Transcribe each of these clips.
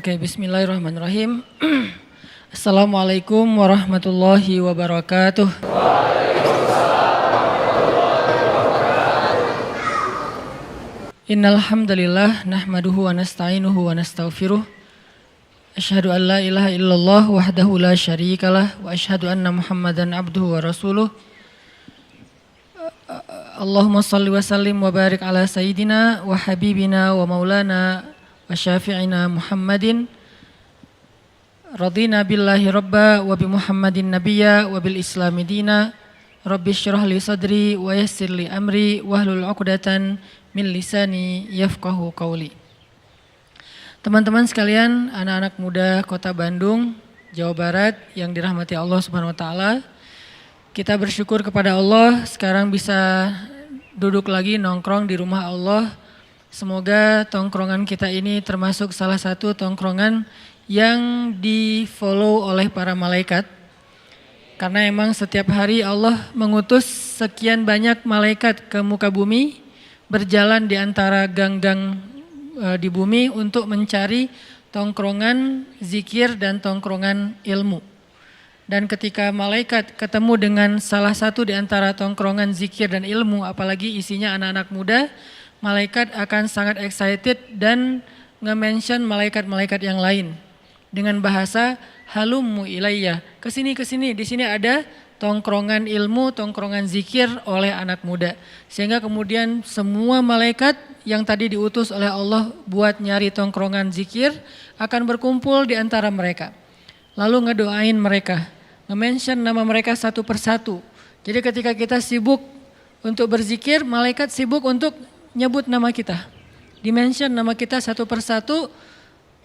Oke, bismillahirrahmanirrahim. Assalamualaikum warahmatullahi wabarakatuh. Innal hamdalillah nahmaduhu wa nasta'inuhu wa nastaghfiruh. Asyhadu an la ilaha illallah wahdahu la syarikalah wa asyhadu anna Muhammadan abduhu wa rasuluh. Allahumma shalli wa sallim wa barik ala sayyidina wa habibina wa maulana wa syafi'ina Muhammadin. Radina billahi rabba wa bi Muhammadin nabiyya wa bil islami dina. Rabbi syrah li sadri wa yassir li amri wahlul 'uqdatan min lisani yafqahu qawli. Teman-teman sekalian, anak-anak muda Kota Bandung, Jawa Barat yang dirahmati Allah Subhanahu wa taala. Kita bersyukur kepada Allah sekarang bisa duduk lagi nongkrong di rumah Allah. Semoga tongkrongan kita ini termasuk salah satu tongkrongan yang di-follow oleh para malaikat. Karena emang setiap hari Allah mengutus sekian banyak malaikat ke muka bumi, berjalan di antara gang-gang di bumi untuk mencari tongkrongan zikir dan tongkrongan ilmu. Dan ketika malaikat ketemu dengan salah satu di antara tongkrongan zikir dan ilmu, apalagi isinya anak-anak muda, malaikat akan sangat excited dan nge-mention malaikat-malaikat yang lain dengan bahasa halummu ilayya. Kesini, di sini ada tongkrongan ilmu, tongkrongan zikir oleh anak muda. Sehingga kemudian semua malaikat yang tadi diutus oleh Allah buat nyari tongkrongan zikir akan berkumpul di antara mereka. Lalu ngedoain mereka, nge-mention nama mereka satu persatu. Jadi ketika kita sibuk untuk berzikir, malaikat sibuk untuk nyebut nama kita. Dimention nama kita satu persatu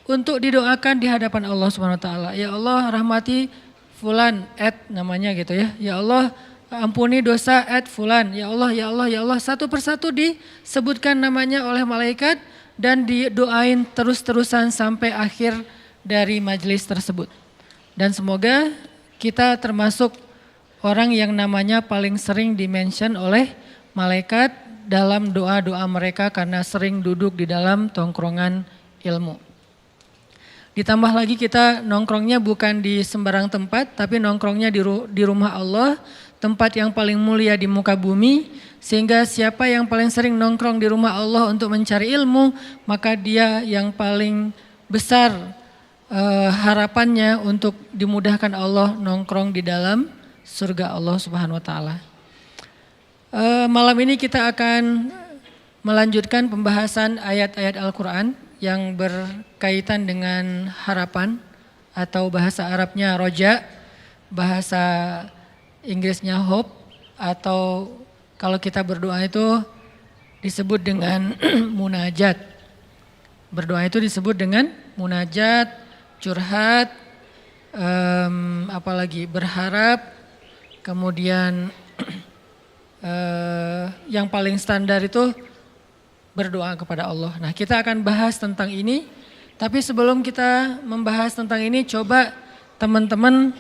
untuk didoakan di hadapan Allah Subhanahu wa taala. Ya Allah, rahmati fulan namanya gitu ya. Ya Allah, ampuni dosa fulan. Ya Allah, ya Allah, ya Allah. Satu persatu disebutkan namanya oleh malaikat dan didoain terus-terusan sampai akhir dari majelis tersebut. Dan semoga kita termasuk orang yang namanya paling sering dimention oleh malaikat dalam doa-doa mereka karena sering duduk di dalam tongkrongan ilmu. Ditambah lagi kita nongkrongnya bukan di sembarang tempat, tapi nongkrongnya di rumah Allah, tempat yang paling mulia di muka bumi, sehingga siapa yang paling sering nongkrong di rumah Allah untuk mencari ilmu, maka dia yang paling besar harapannya untuk dimudahkan Allah nongkrong di dalam surga Allah Subhanahu wa taala. Malam ini kita akan melanjutkan pembahasan ayat-ayat Al-Quran yang berkaitan dengan harapan atau bahasa Arabnya roja, bahasa Inggrisnya hope, atau kalau kita berdoa itu disebut dengan munajat. Berdoa itu disebut dengan munajat, curhat, apalagi berharap, kemudian yang paling standar itu berdoa kepada Allah. Nah, kita akan bahas tentang ini. Tapi sebelum kita membahas tentang ini, coba teman-teman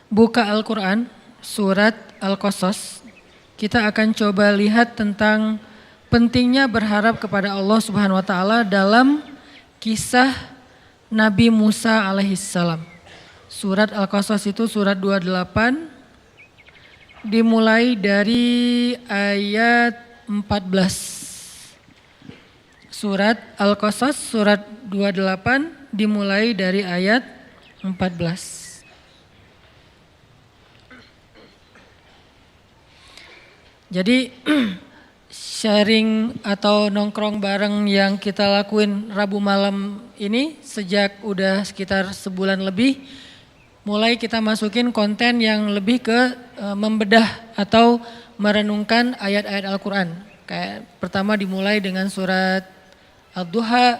buka Al-Quran, surat Al-Qasas. Kita akan coba lihat tentang pentingnya berharap kepada Allah Subhanahu wa taala dalam kisah Nabi Musa alaihissalam. Surat Al-Qasas itu surat 28, dimulai dari ayat 14. Surat Al-Qasas surat 28 dimulai dari ayat 14. Jadi sharing atau nongkrong bareng yang kita lakuin Rabu malam ini sejak udah sekitar sebulan lebih, mulai kita masukin konten yang lebih ke membedah atau merenungkan ayat-ayat Al-Quran. Kayak pertama dimulai dengan surat Ad-Duha,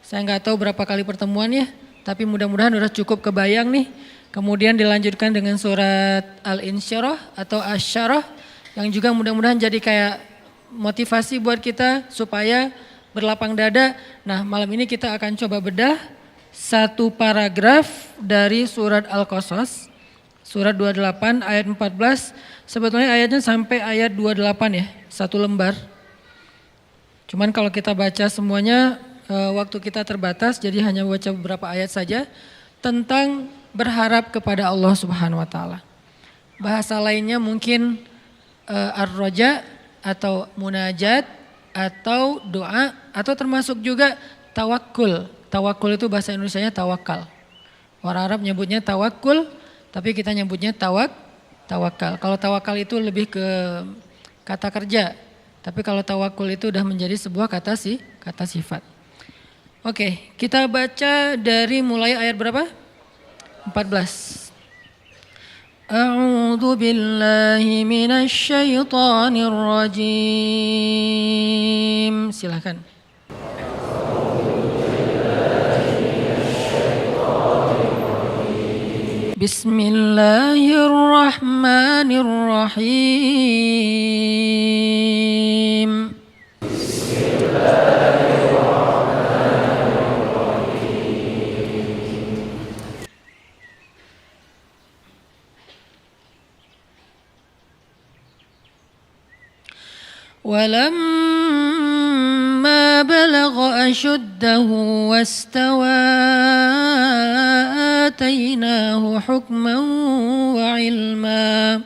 saya nggak tahu berapa kali pertemuannya, tapi mudah-mudahan udah cukup kebayang nih. Kemudian dilanjutkan dengan surat Al-Insyirah atau Asy-Syarah, yang juga mudah-mudahan jadi kayak motivasi buat kita supaya berlapang dada. Nah, malam ini kita akan coba bedah satu paragraf dari surat Al-Qasas, surat 28 ayat 14, sebetulnya ayatnya sampai ayat 28 ya, satu lembar. Cuman kalau kita baca semuanya waktu kita terbatas, jadi hanya baca beberapa ayat saja tentang berharap kepada Allah Subhanahu wa taala. Bahasa lainnya mungkin ar-raja atau munajat atau doa atau termasuk juga tawakul. Tawakul itu bahasa Indonesianya tawakal. Orang Arab nyebutnya tawakul, tapi kita nyebutnya tawakal. Kalau tawakal itu lebih ke kata kerja, tapi kalau tawakul itu udah menjadi sebuah kata sifat. Oke, kita baca dari mulai ayat berapa? 14. A'udzu billahi minasy syaithanir rajim. Silakan. Bismillahirrahmanirrahim. ولما بلغ أشده واستوى آتيناه حكما وعلما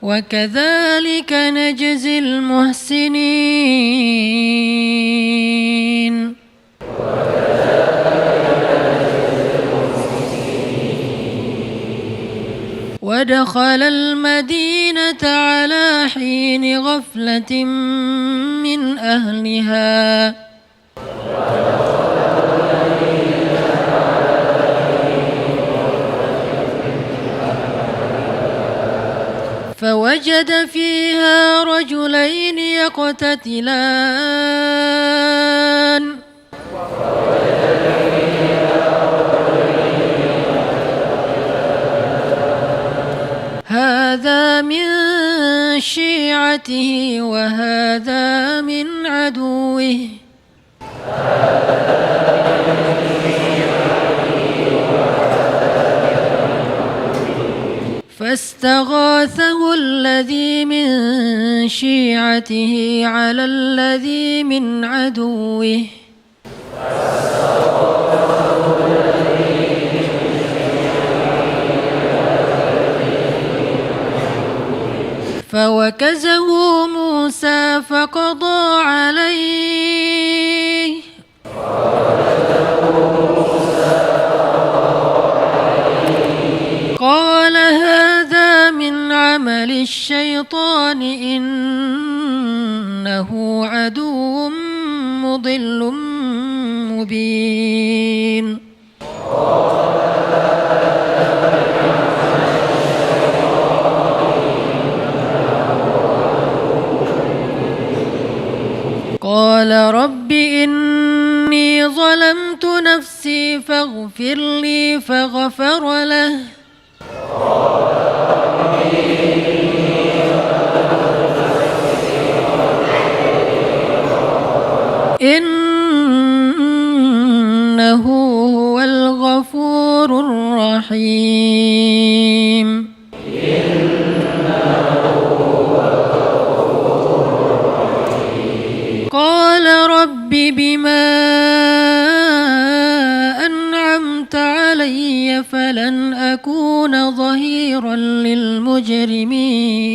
وكذلك نجزي المحسنين ودخل المدينة على حين غفلة من أهلها فوجد فيها رجلين يقتتلان هذا من شيعته وهذا من عدوه فاستغاثه الذي من شيعته على الذي من عدوه فوكزه موسى فقضى عليه قال هذا من عمل الشيطان إنه عدو مضل مبين قال رب إني ظلمت نفسي فاغفر لي فغفر له إنه هو الغفور الرحيم قال رب بما أنعمت علي فلن أكون ظهيرا للمجرمين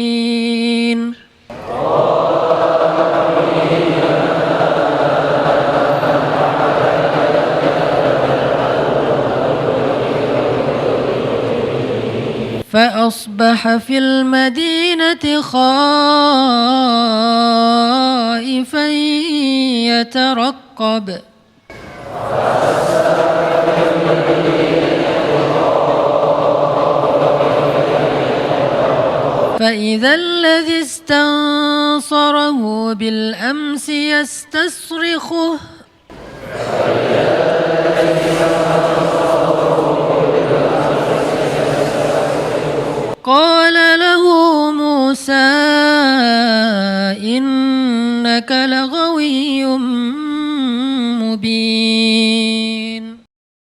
فأصبح في المدينة خائفا يترقب فإذا الذي استنصره بالأمس يستصرخه